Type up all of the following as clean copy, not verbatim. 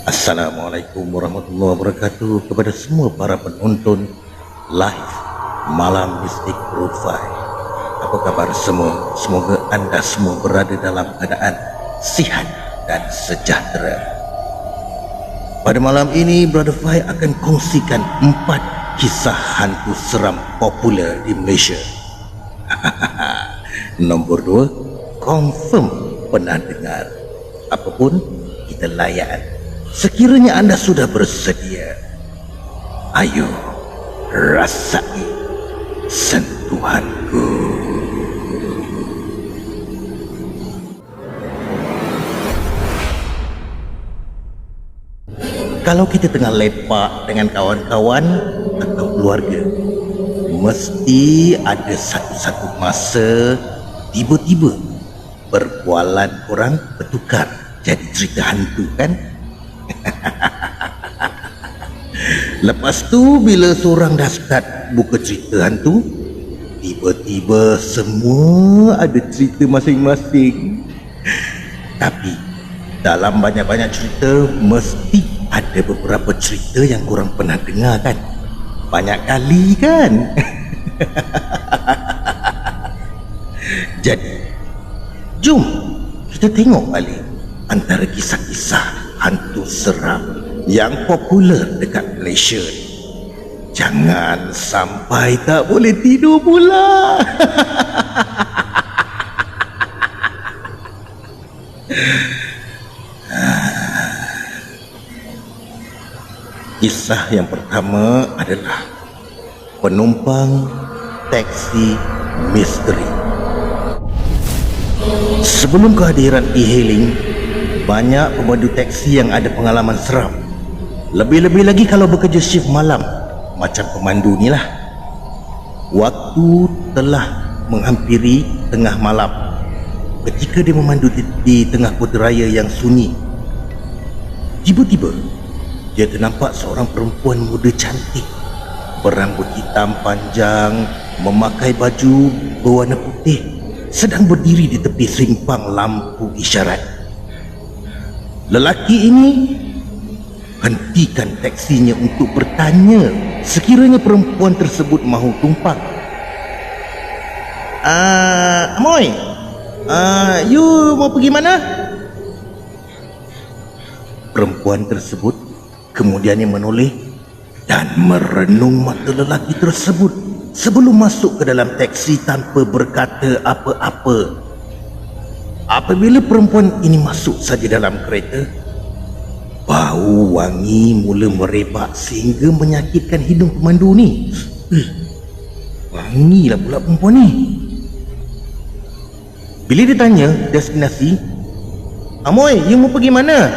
Assalamualaikum warahmatullahi wabarakatuh kepada semua para penonton live Malam Mistik Road 5. Apa kabar semua? Semoga anda semua berada dalam keadaan sihat dan sejahtera. Pada malam ini Brother Fai akan kongsikan 4 kisah hantu seram popular di Malaysia. Nombor 2, confirm pernah dengar. Apapun kita layan. Sekiranya anda sudah bersedia, ayo rasai sentuhanku. Kalau kita tengah lepak dengan kawan-kawan atau keluarga, mesti ada satu-satu masa tiba-tiba perbualan korang bertukar jadi cerita hantu, kan? Lepas tu bila seorang dah start buka cerita hantu, tiba-tiba semua ada cerita masing-masing. Tapi dalam banyak-banyak cerita mesti ada beberapa cerita yang korang pernah dengar, kan? Banyak kali, kan? Jadi jom kita tengok balik antara kisah-kisah hantu seram yang popular dekat Malaysia. Jangan sampai tak boleh tidur pula. Kisah yang pertama adalah penumpang taksi misteri. Sebelum kehadiran e-hailing, banyak pemandu taksi yang ada pengalaman seram. Lebih-lebih lagi kalau bekerja shift malam, macam pemandu ni lah. Waktu telah menghampiri tengah malam ketika dia memandu di tengah kota raya yang sunyi. Tiba-tiba dia ternampak seorang perempuan muda cantik, berambut hitam panjang, memakai baju berwarna putih, sedang berdiri di tepi simpang lampu isyarat. Lelaki ini hentikan taksinya untuk bertanya sekiranya perempuan tersebut mahu tumpang. Amoy, you mau pergi mana? Perempuan tersebut kemudiannya menoleh dan merenung mata lelaki tersebut sebelum masuk ke dalam taksi tanpa berkata apa-apa. Apabila perempuan ini masuk saja dalam kereta, bau wangi mula merebak sehingga menyakitkan hidung pemandu ni. Wangilah pula perempuan ni. Bila ditanya destinasi, "Amoy, you mau pergi mana?"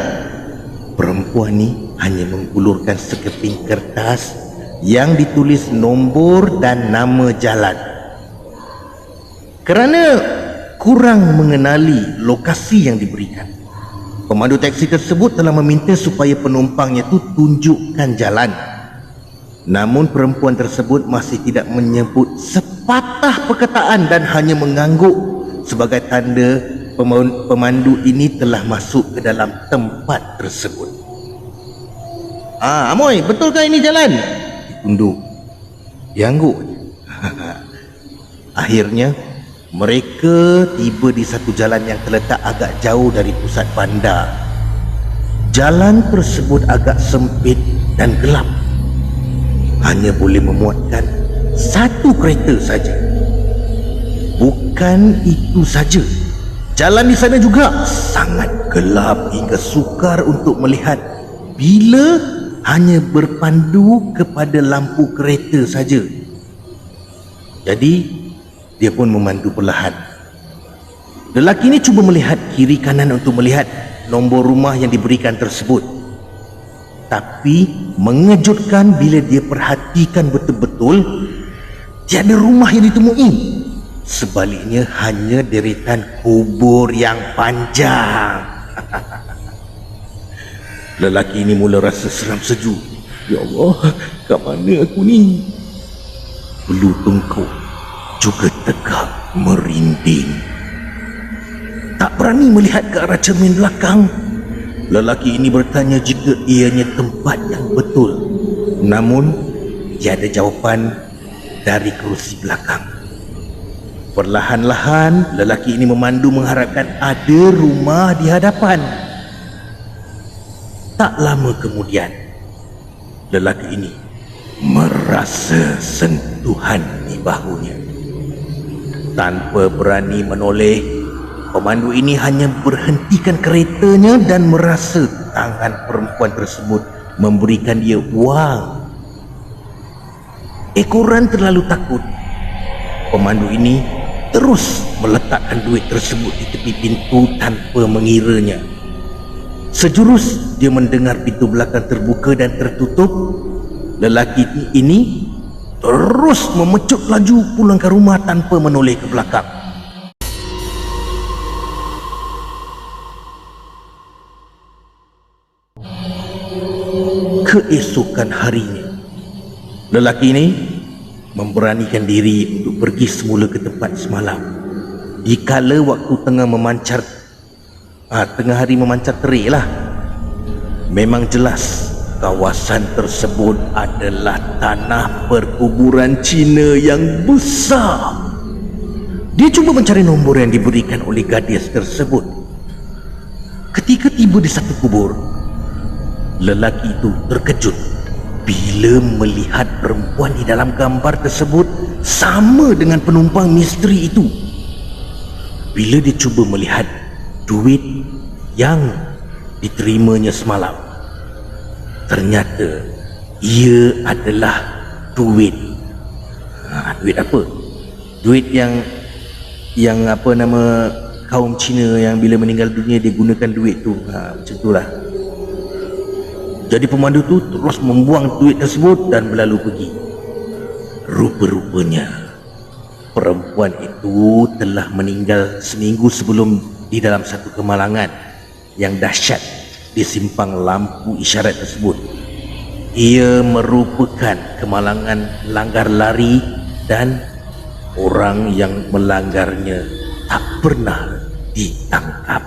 Perempuan ni hanya mengulurkan sekeping kertas yang ditulis nombor dan nama jalan. Kerana kurang mengenali lokasi yang diberikan, pemandu taksi tersebut telah meminta supaya penumpangnya itu tunjukkan jalan. Namun perempuan tersebut masih tidak menyebut sepatah perkataan dan hanya mengangguk sebagai tanda pemandu ini telah masuk ke dalam tempat tersebut. Amoy, betulkah ini jalan? Ditunduk. Diangguk. Akhirnya mereka tiba di satu jalan yang terletak agak jauh dari pusat bandar. Jalan tersebut agak sempit dan gelap, hanya boleh memuatkan satu kereta saja. Bukan itu saja, jalan di sana juga sangat gelap hingga sukar untuk melihat bila hanya berpandu kepada lampu kereta saja. Jadi dia pun memandu perlahan. Lelaki ini cuba melihat kiri kanan untuk melihat nombor rumah yang diberikan tersebut. Tapi mengejutkan bila dia perhatikan betul-betul, tiada rumah yang ditemui. Sebaliknya hanya deretan kubur yang panjang. Lelaki ini mula rasa seram sejuk. Ya Allah, kat mana aku ni? Bulu tengkuk juga tegak merinding. Tak berani melihat ke arah cermin belakang Lelaki ini bertanya jika ianya tempat yang betul. Namun, tiada jawapan dari kerusi belakang. Perlahan-lahan, lelaki ini memandu mengharapkan ada rumah di hadapan. Tak lama kemudian, lelaki ini merasa sentuhan di bahunya. Tanpa berani menoleh, pemandu ini hanya berhentikan keretanya dan merasa tangan perempuan tersebut memberikan dia wang. Ekoran terlalu takut. Pemandu ini terus meletakkan duit tersebut di tepi pintu tanpa mengiranya. Sejurus dia mendengar pintu belakang terbuka dan tertutup. Lelaki ini terus memecut laju pulang ke rumah tanpa menoleh ke belakang. Keesokan harinya, lelaki ini memberanikan diri untuk pergi semula ke tempat semalam. Dikala waktu tengah hari memancar terik lah. Memang jelas kawasan tersebut adalah tanah perkuburan Cina yang besar. Dia cuba mencari nombor yang diberikan oleh gadis tersebut. Ketika tiba di satu kubur, lelaki itu terkejut bila melihat perempuan di dalam gambar tersebut sama dengan penumpang misteri itu. Bila dia cuba melihat duit yang diterimanya semalam, ternyata ia adalah duit. Duit apa? Duit yang apa nama kaum Cina yang bila meninggal dunia dia gunakan duit tu. Macam itulah. Jadi pemandu tu terus membuang duit tersebut dan berlalu pergi. Rupa-rupanya perempuan itu telah meninggal seminggu sebelum di dalam satu kemalangan yang dahsyat di simpang lampu isyarat tersebut. Ia merupakan kemalangan langgar lari dan orang yang melanggarnya tak pernah ditangkap.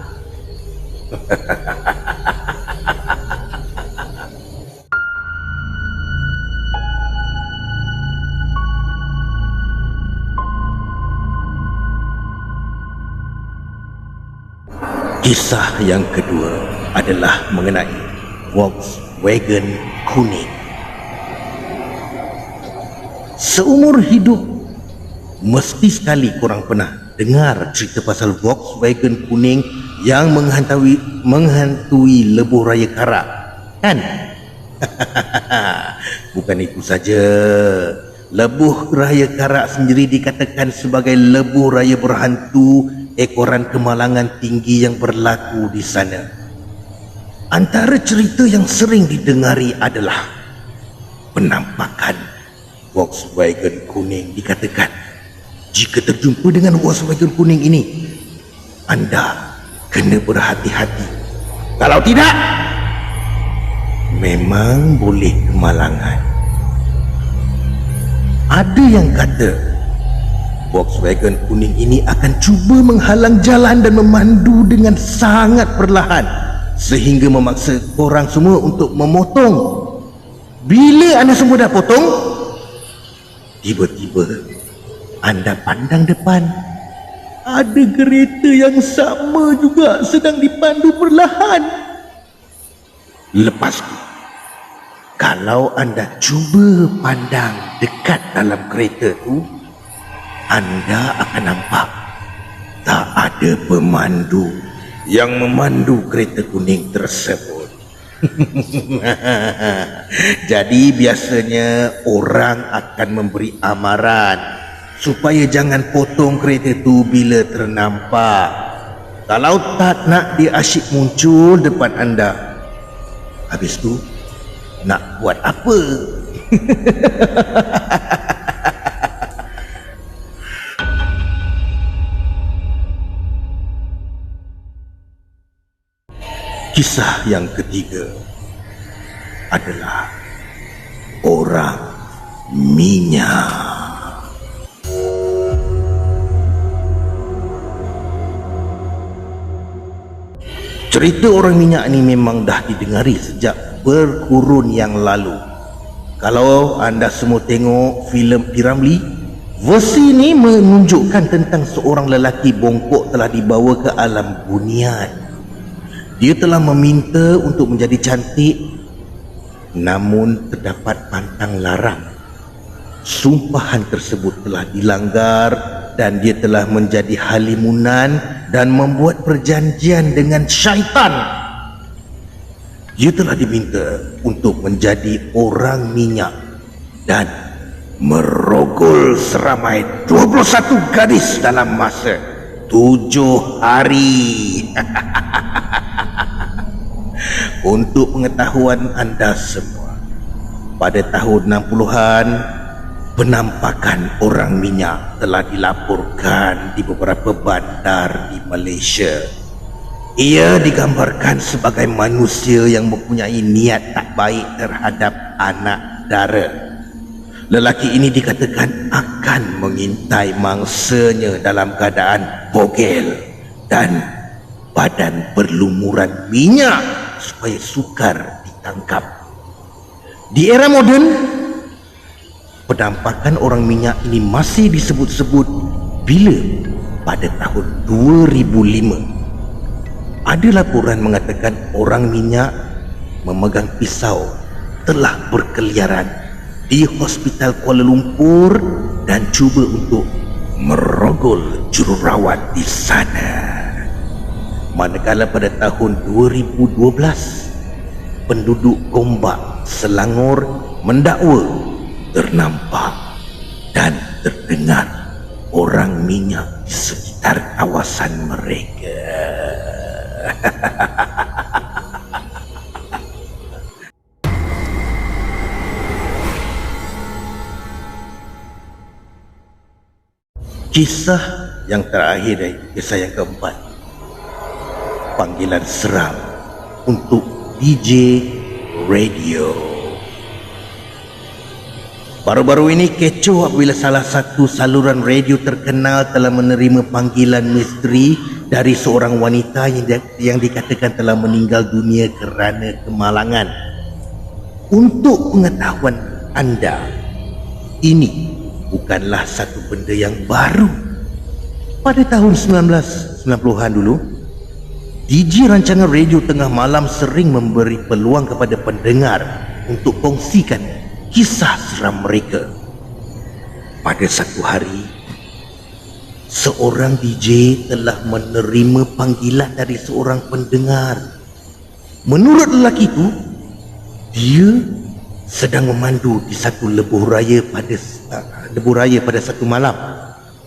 Kisah yang kedua adalah mengenai Volkswagen kuning. Seumur hidup mesti sekali korang pernah dengar cerita pasal Volkswagen kuning yang menghantui lebuh raya Karak, kan? Bukan itu saja, lebuh raya Karak sendiri dikatakan sebagai lebuh raya berhantu ekoran kemalangan tinggi yang berlaku di sana. Antara cerita yang sering didengari adalah penampakan Volkswagen kuning. Dikatakan jika terjumpa dengan Volkswagen kuning ini, anda kena berhati-hati. Kalau tidak, memang boleh kemalangan. Ada yang kata Volkswagen kuning ini akan cuba menghalang jalan dan memandu dengan sangat perlahan sehingga memaksa korang semua untuk memotong. Bila anda semua dah potong, tiba-tiba anda pandang depan, ada kereta yang sama juga sedang dipandu perlahan. Lepas tu, kalau anda cuba pandang dekat dalam kereta tu, anda akan nampak tak ada pemandu yang memandu kereta kuning tersebut. Jadi biasanya orang akan memberi amaran supaya jangan potong kereta tu bila ternampak. Kalau tak nak dia asyik muncul depan anda, habis tu nak buat apa? Kisah yang ketiga adalah orang minyak. Cerita orang minyak ni memang dah didengari sejak berkurun yang lalu. Kalau anda semua tengok filem P.Ramlee, versi ni menunjukkan tentang seorang lelaki bongkok telah dibawa ke alam bunian. Dia telah meminta untuk menjadi cantik, namun terdapat pantang larang. Sumpahan tersebut telah dilanggar dan dia telah menjadi halimunan dan membuat perjanjian dengan syaitan. Dia telah diminta untuk menjadi orang minyak dan merogol seramai 21 gadis dalam masa 7 hari. Untuk pengetahuan anda semua, pada tahun 60-an, penampakan orang minyak telah dilaporkan di beberapa bandar di Malaysia. Ia digambarkan sebagai manusia yang mempunyai niat tak baik terhadap anak dara. Lelaki ini dikatakan akan mengintai mangsanya dalam keadaan bogel dan badan berlumuran minyak supaya sukar ditangkap. Di era moden, penampakan orang minyak ini masih disebut-sebut bila pada tahun 2005 ada laporan mengatakan orang minyak memegang pisau telah berkeliaran di Hospital Kuala Lumpur dan cuba untuk merogol jururawat di sana. Manakala pada tahun 2012 penduduk Gombak, Selangor mendakwa ternampak dan terdengar orang minyak di sekitar kawasan mereka. Kisah yang terakhir, kisah yang keempat, panggilan seram untuk DJ radio. Baru-baru ini kecoh apabila salah satu saluran radio terkenal telah menerima panggilan misteri dari seorang wanita yang dikatakan telah meninggal dunia kerana kemalangan. Untuk pengetahuan anda, ini bukanlah satu benda yang baru. Pada tahun 1990-an dulu, DJ rancangan radio tengah malam sering memberi peluang kepada pendengar untuk kongsikan kisah seram mereka. Pada satu hari, seorang DJ telah menerima panggilan dari seorang pendengar. Menurut lelaki itu, dia sedang memandu di satu lebuh raya pada satu malam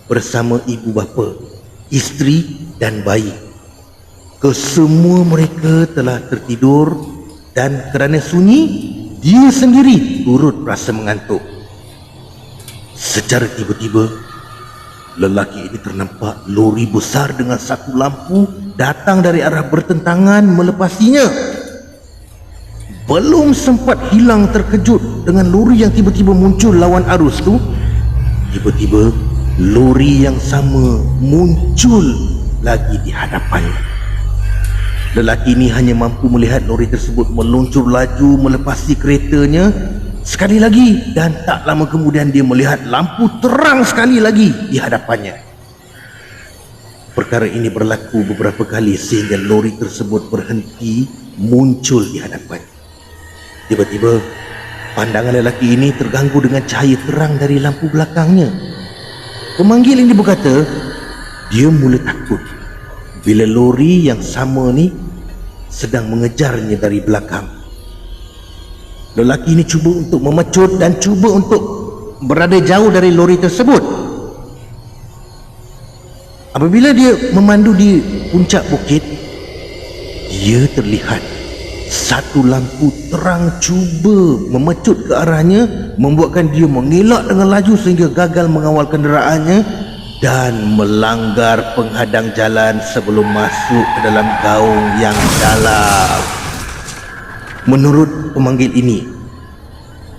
bersama ibu bapa, isteri dan bayi. Kesemua mereka telah tertidur dan kerana sunyi, dia sendiri turut rasa mengantuk. Secara tiba-tiba, lelaki ini ternampak lori besar dengan satu lampu datang dari arah bertentangan melepasinya. Belum sempat hilang terkejut dengan lori yang tiba-tiba muncul lawan arus tu, tiba-tiba lori yang sama muncul lagi di hadapannya. Lelaki ini hanya mampu melihat lori tersebut meluncur laju melepasi keretanya sekali lagi, dan tak lama kemudian dia melihat lampu terang sekali lagi di hadapannya. Perkara ini berlaku beberapa kali sehingga lori tersebut berhenti muncul di hadapannya. Tiba-tiba pandangan lelaki ini terganggu dengan cahaya terang dari lampu belakangnya. Pemanggil ini berkata dia mula takut bila lori yang sama ni sedang mengejarnya dari belakang. Lelaki ini cuba untuk memecut dan cuba untuk berada jauh dari lori tersebut. Apabila dia memandu di puncak bukit, dia terlihat satu lampu terang cuba memecut ke arahnya, membuatkan dia mengelak dengan laju sehingga gagal mengawal kenderaannya dan melanggar penghadang jalan sebelum masuk ke dalam gaung yang dalam. Menurut pemanggil ini,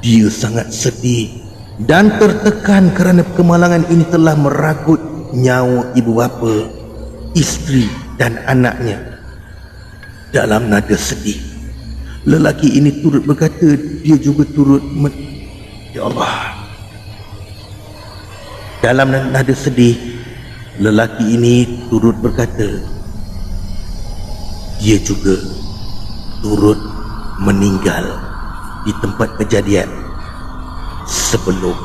dia sangat sedih dan tertekan kerana kemalangan ini telah meragut nyawa ibu bapa, isteri dan anaknya. Dalam nada sedih, lelaki ini turut berkata, dia juga turut Ya Allah. Dalam nada sedih, lelaki ini turut berkata, dia juga turut meninggal di tempat kejadian sebelum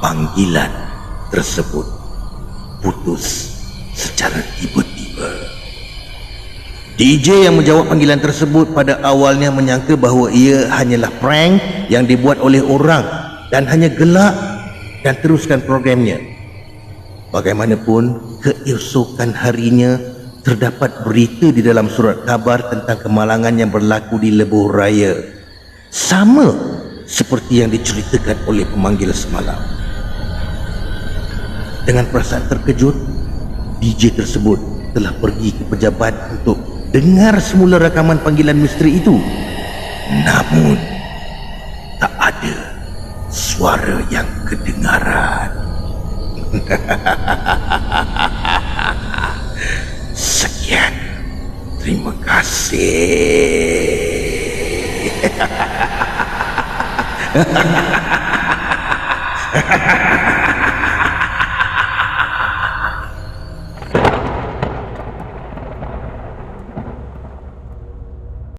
panggilan tersebut putus secara tiba-tiba. DJ yang menjawab panggilan tersebut pada awalnya menyangka bahawa ia hanyalah prank yang dibuat oleh orang dan hanya gelak dan teruskan programnya. Bagaimanapun, keesokan harinya terdapat berita di dalam surat khabar tentang kemalangan yang berlaku di Lebuh Raya, sama seperti yang diceritakan oleh pemanggil semalam. Dengan perasaan terkejut, DJ tersebut telah pergi ke pejabat untuk dengar semula rakaman panggilan misteri itu. Namun tak ada suara yang kedengaran. Sekian, terima kasih.